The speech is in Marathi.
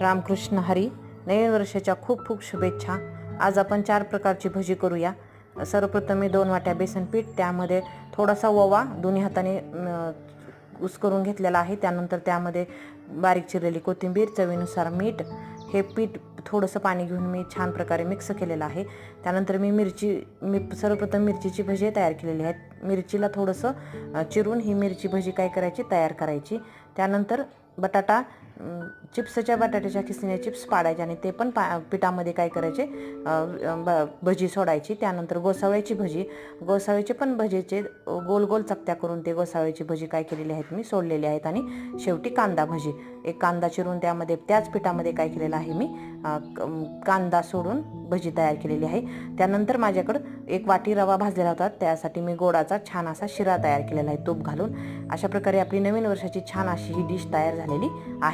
रामकृष्ण हरी. नवीन वर्षाच्या खूप खूप शुभेच्छा. आज आपण 4 प्रकारची भजी करूया. सर्वप्रथम मी 2 वाट्या बेसन पीठ, त्यामध्ये थोडासा ओवा दोन्ही हाताने करून घेतलेला आहे. त्यानंतर त्यामध्ये बारीक चिरलेली कोथिंबीर, चवीनुसार मीठ, हे पीठ थोडंसं पाणी घेऊन मी छान प्रकारे मिक्स केलेलं आहे. त्यानंतर मी सर्वप्रथम मिरचीची भजी तयार केलेली आहेत. मिरचीला थोडंसं चिरून ही मिरची भजी काय करायची, तयार करायची. त्यानंतर बटाटा, चिप्सच्या बटाट्याच्या खिसणीने चिप्स पाडायचे आणि ते पण पिठामध्ये काय करायचे, भजी सोडायची. त्यानंतर गोसाव्याची पण भजीचे गोल गोल चकत्या करून ते गोसाव्याची भजी काय केलेली आहेत, मी सोडलेली आहेत. आणि शेवटी कांदा भजी, एक कांदा चिरून त्यामध्ये त्याच पिठामध्ये काय केलेलं आहे, मी कांदा सोडून भजी तयार केलेली आहे. त्यानंतर माझ्याकडं 1 वाटी रवा भाजलेला होता, त्यासाठी मी गोडाचा छान असा शिरा तयार केलेला आहे तूप घालून. अशा प्रकारे आपली नवीन वर्षाची छान अशी ही डिश तयार झालेली आहे.